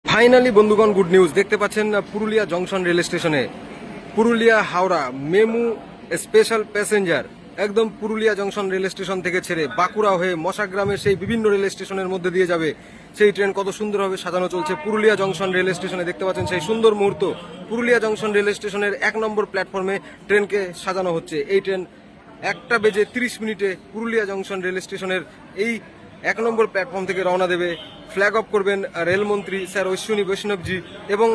Finally বন্ধুগণ good news দেখতে পাচ্ছেন পুরুলিয়া জংশন রেল স্টেশনে পুরুলিয়া হাওড়া মেমু স্পেশাল প্যাসেঞ্জার একদম পুরুলিয়া জংশন রেল স্টেশন থেকে ছেড়ে বাঁকুড়া হয়ে মশাগ্রামের সেই বিভিন্ন রেল স্টেশনের মধ্যে দিয়ে যাবে। সেই ট্রেন কত সুন্দরভাবে সাজানো চলছে পুরুলিয়া জংশন রেল স্টেশনে। দেখতে পাচ্ছেন সেই সুন্দর মুহূর্ত। পুরুলিয়া জংশন রেল স্টেশনের 1 নম্বর প্ল্যাটফর্মে ট্রেনকে সাজানো হচ্ছে। এই ট্রেন 1:30 পুরুলিয়া জংশন রেল স্টেশনের এই 1 নম্বর প্ল্যাটফর্ম থেকে রওনা দেবে। ফ্ল্যাগ অফ করবেন রেলমন্ত্রী স্যার অশ্বিনী বৈষ্ণবজি এবং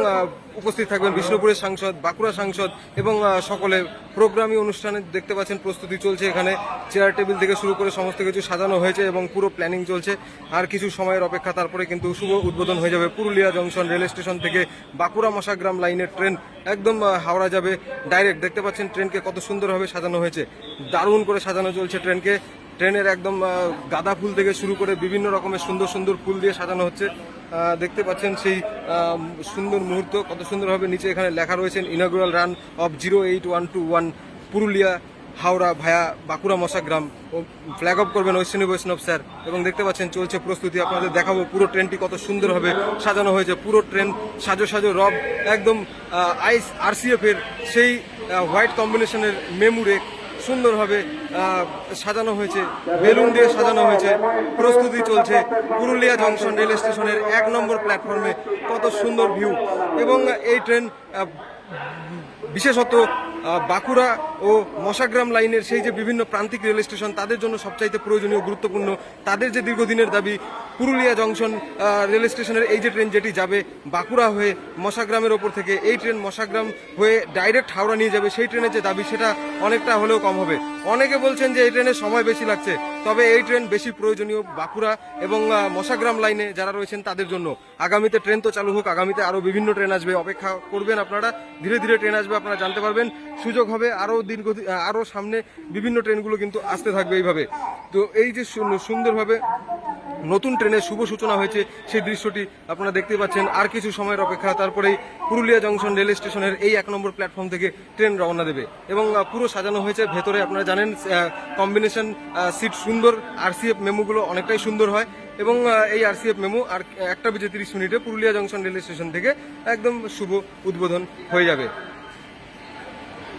উপস্থিত থাকবেন বিষ্ণুপুরের সাংসদ, বাঁকুড়া সাংসদ এবং সকলে। প্রোগ্রামী অনুষ্ঠানে দেখতে পাচ্ছেন প্রস্তুতি চলছে। এখানে চেয়ার টেবিল থেকে শুরু করে সমস্ত কিছু সাজানো হয়েছে এবং পুরো প্ল্যানিং চলছে। আর কিছু সময়ের অপেক্ষা, তারপরে কিন্তু শুভ উদ্বোধন হয়ে যাবে পুরুলিয়া জংশন রেল স্টেশন থেকে বাঁকুড়া মশাগ্রাম লাইনের ট্রেন একদম হাওড়া যাবে ডাইরেক্ট। দেখতে পাচ্ছেন ট্রেনকে কত সুন্দরভাবে সাজানো হয়েছে, দারুণ করে সাজানো চলছে ট্রেনকে। ট্রেনের একদম গাঁদা ফুল থেকে শুরু করে বিভিন্ন রকমের সুন্দর সুন্দর ফুল দিয়ে সাজানো হচ্ছে। দেখতে পাচ্ছেন সেই সুন্দর মুহূর্ত কত সুন্দরভাবে। নিচে এখানে লেখা রয়েছেন inaugural run of 08121 Purulia Howrah via Bankura Masagram. ও ফ্ল্যাগ অফ করবেন অশ্বিনী বৈষ্ণব স্যার। এবং দেখতে পাচ্ছেন চলছে প্রস্তুতি। আপনাদের দেখাবো পুরো ট্রেনটি কত সুন্দরভাবে সাজানো হয়েছে। পুরো ট্রেন সাজো সাজো রব একদম আরসিএফ এর সেই হোয়াইট কম্বিনেশনের মেমুরে সুন্দরভাবে সাজানো হয়েছে, বেলুন দিয়ে সাজানো হয়েছে। প্রস্তুতি চলছে পুরুলিয়া জংশন রেল স্টেশনের 1 নম্বর প্ল্যাটফর্মে। কত সুন্দর ভিউ। এবং এই ট্রেন বিশেষত বাঁকুড়া ও মশাগ্রাম লাইনের সেই যে বিভিন্ন প্রান্তিক রেল স্টেশন তাদের জন্য সবচাইতে প্রয়োজনীয় গুরুত্বপূর্ণ। তাদের যে দীর্ঘদিনের দাবি পুরুলিয়া জংশন রেল স্টেশনের এই যে ট্রেন যেটি যাবে বাঁকুড়া হয়ে মশাগ্রামের ওপর থেকে, এই ট্রেন মশাগ্রাম হয়ে ডাইরেক্ট হাওড়া নিয়ে যাবে। সেই ট্রেনের যে দাবি সেটা অনেকটা হলেও কম হবে। অনেকে বলছেন যে এই ট্রেনের সময় বেশি লাগছে, তবে এই ট্রেন বেশি প্রয়োজনীয় বাঁকুড়া এবং মশাগ্রাম লাইনে যারা রয়েছেন তাদের জন্য। আগামীতে ট্রেন তো চালু হোক, আগামীতে আরও বিভিন্ন ট্রেন আসবে, অপেক্ষা করবেন আপনারা। ধীরে ধীরে ট্রেন আসবে, আপনারা জানতে পারবেন, সুযোগ হবে আরও সামনে বিভিন্ন ট্রেনগুলো কিন্তু আসতে থাকবে এইভাবে। তো এই যে সুন্দরভাবে নতুন ট্রেনের শুভ সূচনা হয়েছে সেই দৃশ্যটি আপনারা দেখতে পাচ্ছেন। আর কিছু সময়ের অপেক্ষা, তারপরেই পুরুলিয়া জংশন রেল স্টেশনের এই 1 নম্বর প্ল্যাটফর্ম থেকে ট্রেন রওনা দেবে। এবং পুরো সাজানো হয়েছে ভেতরে, আপনারা জানেন কম্বিনেশন সিট সুন্দর। আরসিএফ মেমুগুলো অনেকটাই সুন্দর হয়। এবং এই আরসিএফ মেমু আর 1:30 পুরুলিয়া জংশন রেল স্টেশন থেকে একদম শুভ উদ্বোধন হয়ে যাবে।